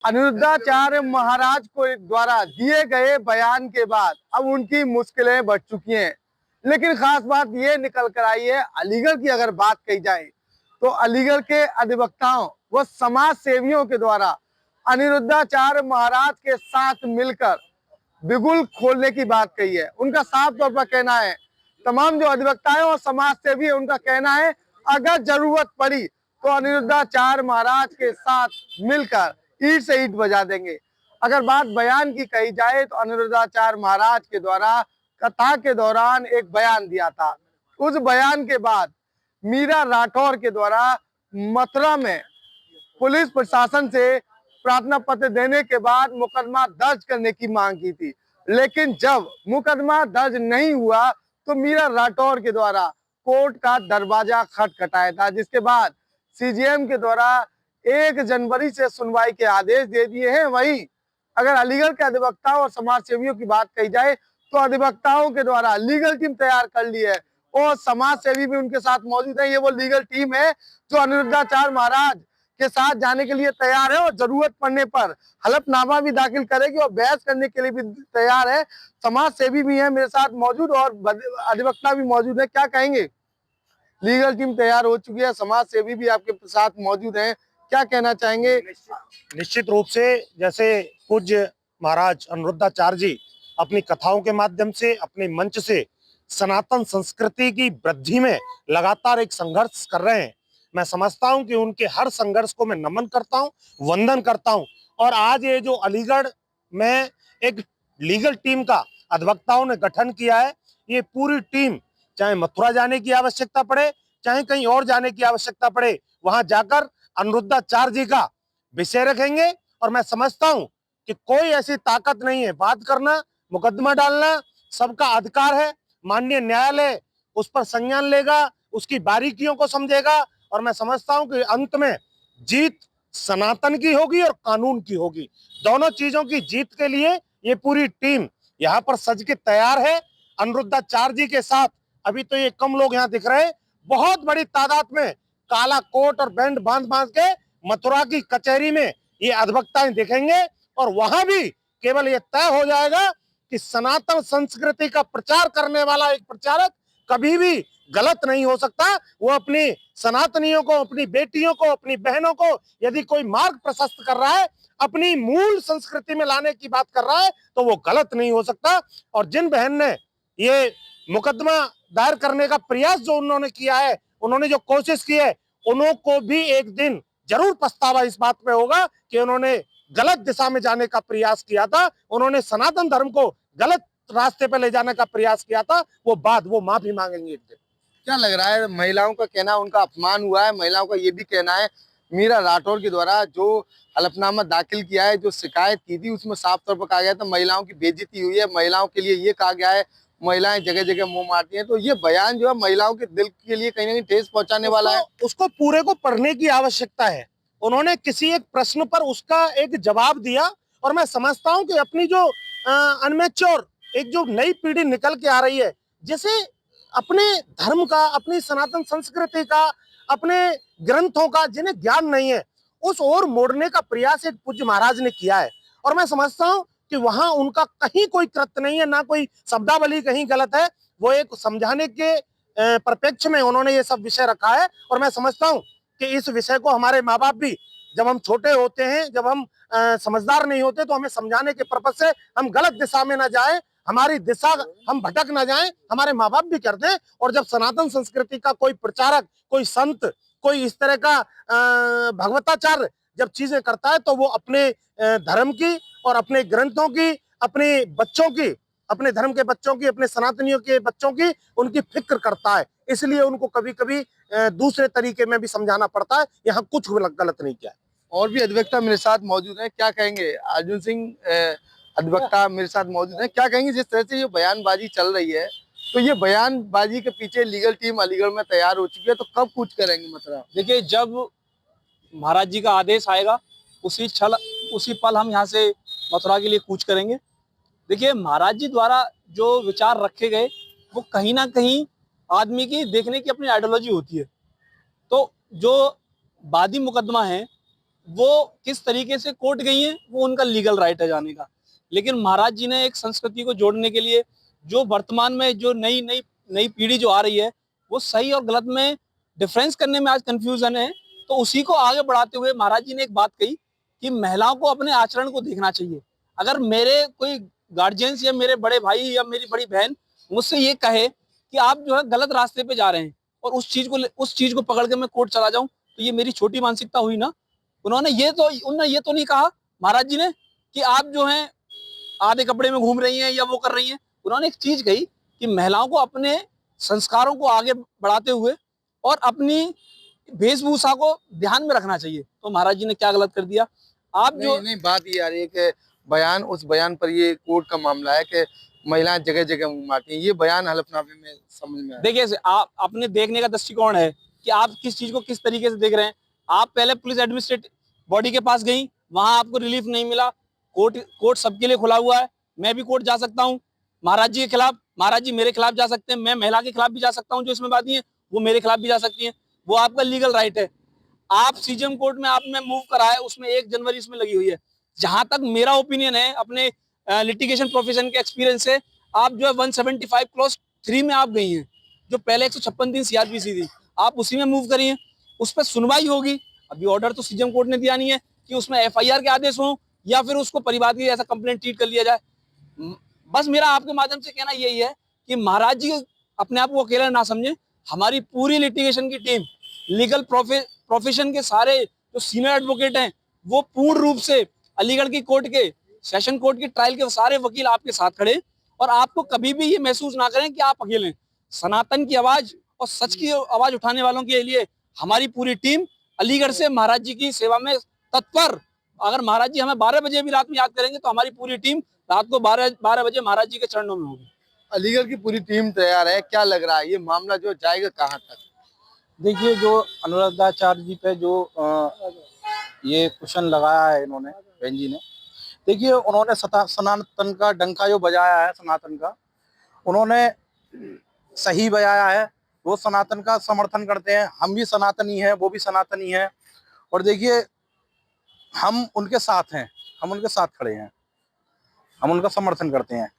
अनिरुद्धाचार्य महाराज को द्वारा दिए गए बयान के बाद अब उनकी मुश्किलें बढ़ चुकी हैं। लेकिन खास बात ये निकल कर आई है, अलीगढ़ की अगर बात कही जाए तो अलीगढ़ के अधिवक्ताओं व समाज सेवियों के द्वारा अनिरुद्धाचार्य महाराज के साथ मिलकर बिगुल खोलने की बात कही है। उनका साफ तौर पर कहना है, तमाम जो अधिवक्ता है और समाज सेवी है, उनका कहना है अगर जरूरत पड़ी तो अनिरुद्धाचार्य महाराज के साथ मिलकर ईंट से ईंट बजा देंगे। अगर बात बयान की कही जाए तो अनिरुद्धाचार्य महाराज के द्वारा कथा के दौरान एक बयान दिया था। उस बयान के बाद मीरा राठौर के द्वारा मथुरा में पुलिस प्रशासन से प्रार्थना पत्र देने के बाद मुकदमा दर्ज करने की मांग की थी। लेकिन जब मुकदमा दर्ज नहीं हुआ तो मीरा राठौर के द्वारा कोर्ट का दरवाजा खटखटाया था, जिसके बाद सीजेएम के द्वारा 1 जनवरी से सुनवाई के आदेश दे दिए हैं। वहीं अगर अलीगढ़ के अधिवक्ताओं और समाज सेवियों की बात कही जाए तो अधिवक्ताओं के द्वारा लीगल टीम तैयार कर ली है और समाज सेवी भी उनके साथ मौजूद है। ये वो लीगल टीम है जो अनिरुद्धाचार्य महाराज के साथ जाने के लिए तैयार है और जरूरत पड़ने पर हलफनामा भी दाखिल करेगी और बहस करने के लिए भी तैयार है। समाज सेवी भी है मेरे साथ मौजूद और अधिवक्ता भी मौजूद है। क्या कहेंगे? लीगल टीम तैयार हो चुकी है, समाज सेवी भी आपके साथ मौजूद हैं, क्या कहना चाहेंगे? निश्चित रूप से जैसे पूज्य महाराज अनिरुद्धाचार्य जी अपनी कथाओं के माध्यम से, अपने मंच से सनातन संस्कृति की वृद्धि में लगातार एक संघर्ष कर रहे हैं। मैं समझता हूं कि उनके हर संघर्ष को मैं नमन करता हूं, वंदन करता हूं। और आज ये जो अलीगढ़ में एक लीगल टीम का अधिवक्ताओं ने गठन किया है, ये पूरी टीम चाहे मथुरा जाने की आवश्यकता पड़े, चाहे कहीं और जाने की आवश्यकता पड़े, वहां जाकर अनिरुद्धाचार्य जी का विषय रखेंगे। और मैं समझता हूं कि कोई ऐसी ताकत नहीं है, बात करना, मुकदमा डालना सबका अधिकार है। माननीय न्यायालय उस पर संज्ञान लेगा, उसकी बारीकियों को समझेगा और मैं समझता हूं कि अंत में जीत सनातन की होगी और कानून की होगी। दोनों चीजों की जीत के लिए ये पूरी टीम यहाँ पर सज के तैयार है। अनिरुद्धाचार्य जी के साथ अभी तो ये कम लोग यहाँ दिख रहे हैं, बहुत बड़ी तादाद में काला कोट और बैंड बांध बांध के मथुरा की कचहरी में ये अधिवक्ताएं दिखेंगे और वहां भी केवल ये तय हो जाएगा कि सनातन संस्कृति का प्रचार करने वाला एक प्रचारक कभी भी गलत नहीं हो सकता। वो अपनी सनातनियों को, अपनी बेटियों को, अपनी बहनों को यदि कोई मार्ग प्रशस्त कर रहा है, अपनी मूल संस्कृति में लाने की बात कर रहा है, तो वो गलत नहीं हो सकता। और जिन बहन ने ये मुकदमा दायर करने का प्रयास जो उन्होंने किया है, उन्होंने जो कोशिश की है, उनको भी एक दिन जरूर पछतावा इस बात पे होगा कि उन्होंने गलत दिशा में जाने का प्रयास किया था, उन्होंने सनातन धर्म को गलत रास्ते पे ले जाने का प्रयास किया था। वो माफी मांगेंगे एक दिन। क्या लग रहा है? महिलाओं का कहना उनका अपमान हुआ है, महिलाओं का ये भी कहना है मीरा राठौर के द्वारा जो हलफनामा दाखिल किया है, जो शिकायत की थी, उसमें साफ तौर पर कहा गया था महिलाओं की बेइज्जती हुई है, महिलाओं के लिए ये कहा गया है महिलाएं जगह जगह मुंह मारती हैं। तो ये बयान जो है महिलाओं के दिल के लिए कहीं ना कहीं ठेस पहुंचाने वाला है। उसको पूरे को पढ़ने की आवश्यकता है। उन्होंने किसी एक प्रश्न पर उसका एक जवाब दिया और मैं समझता हूं कि अपनी जो अनमेच्योर एक जो नई पीढ़ी निकल के आ रही है, जैसे अपने धर्म का, अपनी सनातन संस्कृति का, अपने ग्रंथों का जिन्हें ज्ञान नहीं है, उस ओर मोड़ने का प्रयास एक पूज्य महाराज ने किया है। और मैं समझता हूं कि वहां उनका कहीं कोई कृत्य नहीं है, ना कोई शब्दावली कहीं गलत है। वो एक समझाने के परिप्रेक्ष्य में उन्होंने ये सब विषय रखा है। और मैं समझता हूं कि इस विषय को हमारे माँ बाप भी, जब हम छोटे होते हैं, जब हम समझदार नहीं होते, तो हमें समझाने के पर्पज से हम गलत दिशा में ना जाए, हमारी दिशा हम भटक ना जाएं, हमारे माँ बाप भी करते हैं। और जब सनातन संस्कृति का कोई प्रचारक, कोई संत, कोई इस तरह का भगवताचार्य जब चीजें करता है, तो वो अपने धर्म की और अपने ग्रंथों की, अपने बच्चों की, अपने धर्म के बच्चों की, अपने सनातनियों के बच्चों की उनकी फिक्र करता है। इसलिए उनको कभी कभी दूसरे तरीके में भी समझाना पड़ता है, यहाँ कुछ गलत नहीं किया है। और भी अधिवक्ता मेरे साथ मौजूद हैं, क्या कहेंगे? अर्जुन सिंह अधिवक्ता मेरे साथ मौजूद हैं, क्या कहेंगे? जिस तरह से ये बयानबाजी चल रही है, तो ये बयानबाजी के पीछे लीगल टीम अलीगढ़ में तैयार हो चुकी है, तो कब कूच करेंगे मथुरा? देखिए, जब महाराज जी का आदेश आएगा उसी पल हम यहाँ से मथुरा के लिए कूच करेंगे। देखिए, महाराज जी द्वारा जो विचार रखे गए वो कहीं ना कहीं आदमी की देखने की अपनी आइडियोलॉजी होती है। तो जो वादी मुकदमा है, वो किस तरीके से कोर्ट गई हैं वो उनका लीगल राइट है जाने का। लेकिन महाराज जी ने एक संस्कृति को जोड़ने के लिए जो वर्तमान में जो नई नई नई पीढ़ी जो आ रही है वो सही और गलत में डिफरेंस करने में आज कंफ्यूजन है, तो उसी को आगे बढ़ाते हुए महाराज जी ने एक बात कही कि महिलाओं को अपने आचरण को देखना चाहिए। अगर मेरे कोई गार्जियंस या मेरे बड़े भाई या मेरी बड़ी बहन मुझसे ये कहे कि आप जो है गलत रास्ते पे जा रहे हैं और उस चीज को पकड़ के मैं कोर्ट चला जाऊं, तो ये मेरी छोटी मानसिकता हुई ना। उन्होंने ये तो नहीं कहा महाराज जी ने कि आप जो हैं आधे कपड़े में घूम रही हैं या वो कर रही हैं। उन्होंने एक चीज कही कि महिलाओं को अपने संस्कारों को आगे बढ़ाते हुए और अपनी वेशभूषा को ध्यान में रखना चाहिए। तो महाराज जी ने क्या गलत कर दिया? आप जो नहीं बात ये आ रही है कि बयान, उस बयान पर ये कोर्ट का मामला है कि महिलाएं जगह जगह मुंह मारती हैं, ये बयान हलफनामे में समझ में आया। देखिए, आप अपने देखने का दृष्टिकोण है कि आप किस चीज को किस तरीके से देख रहे हैं। आप पहले पुलिस एडमिनिस्ट्रेटिव बॉडी के पास गई, वहां आपको रिलीफ नहीं मिला। कोर्ट सबके लिए खुला हुआ है, मैं भी कोर्ट जा सकता हूँ महाराज जी के खिलाफ, महाराज जी मेरे खिलाफ जा सकते हैं, मैं महिला के खिलाफ भी जा सकता हूँ जो इसमें बाती है, वो मेरे खिलाफ भी जा सकती है, वो आपका लीगल राइट है। आप सीजीएम कोर्ट में आपने मूव करा है, उसमें 1 जनवरी इसमें लगी हुई है। जहां तक मेरा ओपिनियन है अपने लिटिगेशन प्रोफेशन के एक्सपीरियंस से, आप जो है 175 क्लॉज 3 में आप गई हैं, जो पहले 156 दिन सीआरपीसी थी, आप उसी में मूव करिए, उस पर सुनवाई होगी। अभी ऑर्डर तो सीजीएम कोर्ट ने दिया नहीं है कि उसमें एफआईआर के आदेश हो या फिर उसको परिवार की ऐसा कंप्लेंट ट्रीट कर लिया जाए। बस मेरा आपके माध्यम से कहना यही है कि महाराज जी अपने आप को अकेला ना समझे, हमारी पूरी लिटिगेशन की टीम, लीगल प्रोफेशन के सारे जो सीनियर एडवोकेट हैं, वो पूर्ण रूप से अलीगढ़ की कोर्ट के, सेशन कोर्ट की ट्रायल के सारे वकील आपके साथ खड़े, और आपको कभी भी ये महसूस ना करें कि आप अकेले हैं। सनातन की आवाज और सच की आवाज उठाने वालों के लिए हमारी पूरी टीम अलीगढ़ से महाराज जी की सेवा में तत्पर। अगर महाराज जी हमें 12 बजे भी रात में याद करेंगे तो हमारी पूरी टीम रात को 12 बजे महाराज जी के चरणों में होगी। अलीगढ़ की पूरी टीम तैयार है। क्या लग रहा है ये मामला जो जाएगा कहाँ तक? देखिए, जो अनुराधाचार्य जी पे जो ये क्वेश्चन लगाया है इन्होंने, बहन जी ने, देखिए उन्होंने सनातन का डंका जो बजाया है, सनातन का उन्होंने सही बजाया है। वो सनातन का समर्थन करते हैं, हम भी सनातनी हैं, वो भी सनातनी हैं, और देखिए हम उनके साथ हैं, हम उनके साथ खड़े हैं, हम उनका समर्थन करते हैं।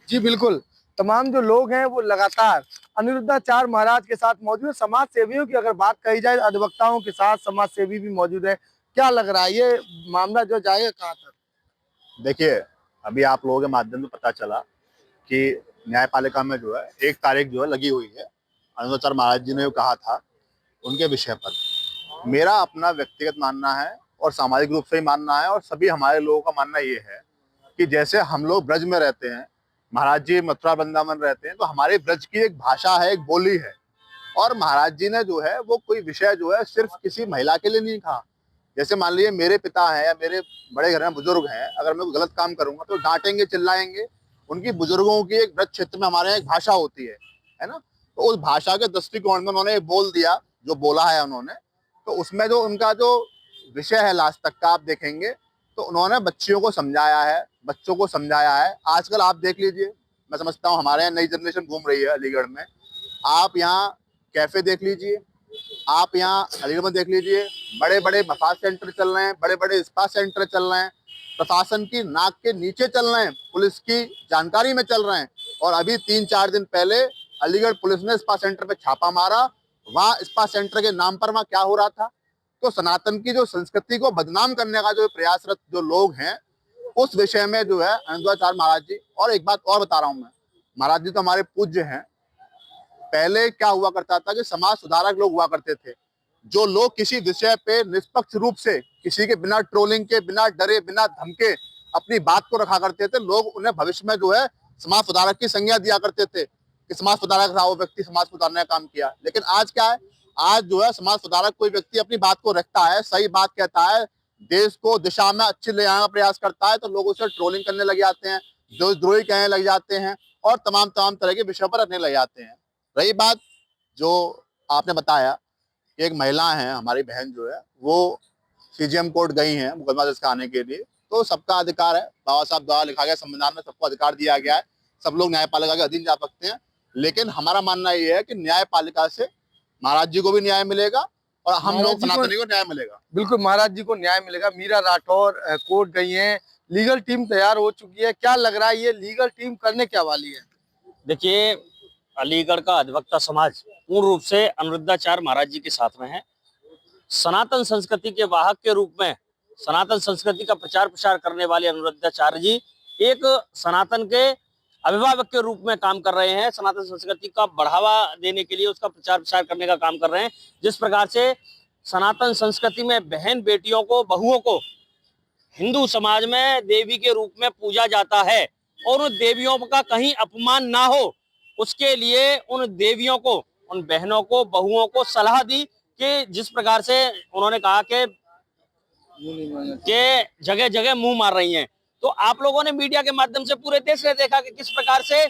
जी बिल्कुल, तमाम जो लोग हैं वो लगातार अनिरुद्धाचार्य महाराज के साथ मौजूद है। समाज सेवियों की अगर बात कही जाए, अधिवक्ताओं के साथ समाज सेवी भी मौजूद है। क्या लग रहा है ये मामला जो जाएगा कहाँ तक? देखिए, अभी आप लोगों के माध्यम से पता चला कि न्यायपालिका में जो है 1 तारीख जो है लगी हुई है। अनुराधाचार्य महाराज जी ने जो कहा था उनके विषय पर मेरा अपना व्यक्तिगत मानना है और सामाजिक रूप से ही मानना है, और सभी हमारे लोगों का मानना ये है कि जैसे हम लोग ब्रज में रहते हैं, महाराज जी मथुरा वृंदावन रहते हैं, तो हमारे ब्रज की एक भाषा है, एक बोली है, और महाराज जी ने जो है वो कोई विषय जो है सिर्फ किसी महिला के लिए नहीं कहा। जैसे मान लीजिए मेरे पिता हैं या मेरे बड़े घर में बुजुर्ग हैं, अगर मैं कोई गलत काम करूंगा तो डांटेंगे, चिल्लाएंगे। उनकी बुजुर्गों की एक ब्रज क्षेत्र में हमारे यहाँ एक भाषा होती है ना, तो उस भाषा के दृष्टिकोण में उन्होंने बोल दिया जो बोला है उन्होंने, तो उसमें जो उनका जो विषय है लास्ट तक का आप देखेंगे तो उन्होंने बच्चियों को समझाया है, बच्चों को समझाया है। आजकल आप देख लीजिए, मैं समझता हूँ हमारे यहाँ नई जनरेशन घूम रही है अलीगढ़ में, आप यहाँ कैफे देख लीजिए, आप यहाँ अलीगढ़ में देख लीजिए, बड़े बड़े मसाज सेंटर चल रहे हैं, बड़े बड़े स्पा सेंटर चल रहे हैं, प्रशासन की नाक के नीचे चल रहे हैं, पुलिस की जानकारी में चल रहे हैं। और अभी 3-4 दिन पहले अलीगढ़ पुलिस ने स्पा सेंटर पे छापा मारा, वहाँ स्पा सेंटर के नाम पर वहाँ क्या हो रहा था। तो सनातन की जो संस्कृति को बदनाम करने का जो प्रयासरत जो लोग हैं, उस विषय में जो है अनुराधाचार्य महाराज जी, और एक बात और बता रहा हूँ मैं, महाराज जी तो हमारे पूज्य हैं। पहले क्या हुआ करता था कि समाज सुधारक लोग हुआ करते थे, जो लोग किसी विषय पे निष्पक्ष रूप से, किसी के बिना ट्रोलिंग के, बिना डरे, बिना धमके अपनी बात को रखा करते थे। लोग उन्हें भविष्य में जो है समाज सुधारक की संज्ञा दिया करते थे कि समाज सुधारक था वो व्यक्ति, समाज सुधारने का काम किया। लेकिन आज क्या है, आज जो है समाज सुधारक कोई व्यक्ति अपनी बात को रखता है, सही बात कहता है, देश को दिशा में अच्छी ले जाने का प्रयास करता है, तो लोग उसे ट्रोलिंग करने लग जाते हैं, देशद्रोही कहने लग जाते हैं, और तमाम तरह के विषयों पर रखने लग जाते हैं। रही बात जो आपने बताया कि एक महिला है हमारी बहन जो है वो सीजीएम कोर्ट गई हैं मुकदमा दर्ज कराने के लिए, तो सबका अधिकार है, बाबा साहब द्वारा लिखा गया संविधान में सबको अधिकार दिया गया है, सब लोग न्यायपालिका के अधीन जा सकते हैं। लेकिन हमारा मानना ये है कि न्यायपालिका से महाराज जी को भी न्याय मिलेगा और हम महाराज लोग जी को- सनातनी को न्याय मिलेगा। बिल्कुल महाराज जी को न्याय मिलेगा। मीरा राठौर कोर्ट गई हैं, लीगल टीम तैयार हो चुकी है, क्या लग रहा है ये लीगल टीम करने क्या वाली है? देखिए, अलीगढ़ का अधिवक्ता समाज पूर्ण रूप से अनिरुद्धाचार्य महाराज जी के साथ में है। सनातन संस्कृति के वाहक के रूप में सनातन संस्कृति का प्रचार प्रसार करने वाले अनिरुद्धाचार्य जी एक सनातन के अभिभावक के रूप में काम कर रहे हैं। सनातन संस्कृति का बढ़ावा देने के लिए उसका प्रचार प्रसार करने का काम कर रहे हैं। जिस प्रकार से सनातन संस्कृति में बहन बेटियों को, बहुओं को हिंदू समाज में देवी के रूप में पूजा जाता है और उन देवियों का कहीं अपमान ना हो, उसके लिए उन देवियों को, उन बहनों को, बहुओं को सलाह दी कि जिस प्रकार से उन्होंने कहा कि जगह जगह मुंह मार रही हैं। तो आप लोगों ने मीडिया के माध्यम से पूरे देश ने देखा कि किस प्रकार से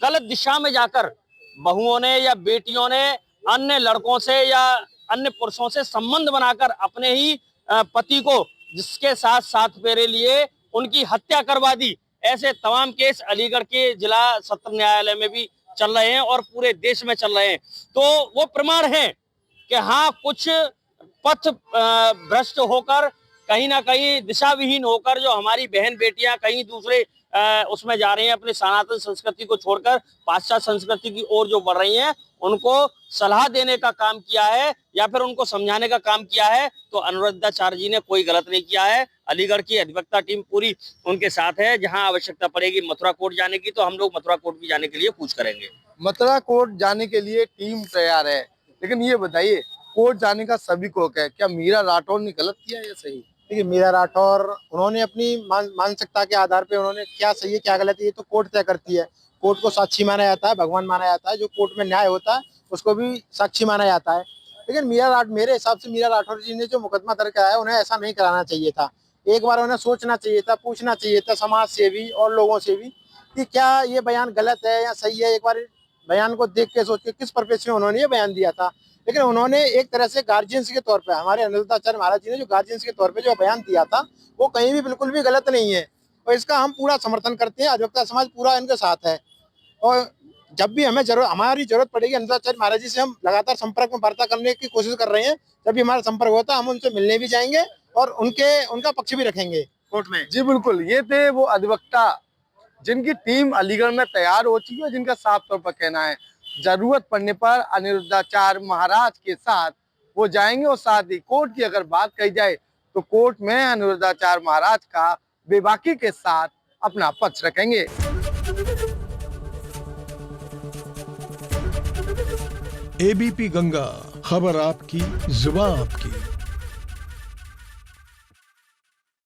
गलत दिशा में जाकर बहुओं ने या बेटियों ने अन्य लड़कों से या अन्य पुरुषों से संबंध बनाकर अपने ही पति को, जिसके साथ 7 फेरे लिए, उनकी हत्या करवा दी। ऐसे तमाम केस अलीगढ़ के जिला सत्र न्यायालय में भी चल रहे हैं और पूरे देश में चल रहे हैं। तो वो प्रमाण है कि हाँ, कुछ पथ भ्रष्ट होकर, कहीं ना कहीं दिशा विहीन होकर जो हमारी बहन बेटियां कहीं दूसरे उसमें जा रही हैं, अपनी सनातन संस्कृति को छोड़कर पाश्चात्य संस्कृति की ओर जो बढ़ रही हैं, उनको सलाह देने का काम किया है या फिर उनको समझाने का काम किया है। तो अनिरुद्धाचार्य जी ने कोई गलत नहीं किया है। अलीगढ़ की अधिवक्ता टीम पूरी उनके साथ है। जहां आवश्यकता पड़ेगी मथुरा कोर्ट जाने की, तो हम लोग मथुरा कोर्ट भी जाने के लिए कूच करेंगे। मथुरा कोर्ट जाने के लिए टीम तैयार है, लेकिन ये बताइए कोर्ट जाने का सभी को क्या, क्या मीरा राठौर ने गलत किया या सही? देखिए, मीरा राठौर उन्होंने अपनी मानसिकता के आधार पे उन्होंने क्या सही है क्या गलत है ये तो कोर्ट तय करती है। कोर्ट को साक्षी माना जाता है, भगवान माना जाता है। जो कोर्ट में न्याय होता है उसको भी साक्षी माना जाता है। लेकिन मेरे हिसाब से मीरा राठौर जी ने जो मुकदमा दर्ज कराया, उन्हें ऐसा नहीं कराना चाहिए था। एक बार उन्हें सोचना चाहिए था, पूछना चाहिए था समाज से भी और लोगों से भी कि क्या ये बयान गलत है या सही है। एक बार बयान को देख के सोच के किस पर्पज से उन्होंने ये बयान दिया था। लेकिन उन्होंने एक तरह से गार्जियंस के तौर पे, हमारे अनिरुद्धाचार्य महाराज जी ने जो गार्जियंस के तौर पे जो बयान दिया था, वो कहीं भी बिल्कुल भी गलत नहीं है और इसका हम पूरा समर्थन करते हैं। अधिवक्ता समाज पूरा इनके साथ है और जब भी हमारी जरूरत पड़ेगी, अनिरुद्धाचार्य महाराज जी से हम लगातार संपर्क में वार्ता करने की कोशिश कर रहे हैं। जब भी हमारा संपर्क होता है हम उनसे मिलने भी जाएंगे और उनका पक्ष भी रखेंगे कोर्ट में। जी बिल्कुल, ये थे वो अधिवक्ता जिनकी टीम अलीगढ़ में तैयार हो चुकी है, जिनका साफ तौर पर कहना है जरूरत पड़ने पर अनिरुद्धाचार्य महाराज के साथ वो जाएंगे। और साथ ही कोर्ट की अगर बात कही जाए तो कोर्ट में अनिरुद्धाचार्य महाराज का बेबाकी के साथ अपना पक्ष रखेंगे। एबीपी गंगा, खबर आपकी, जुबान आपकी।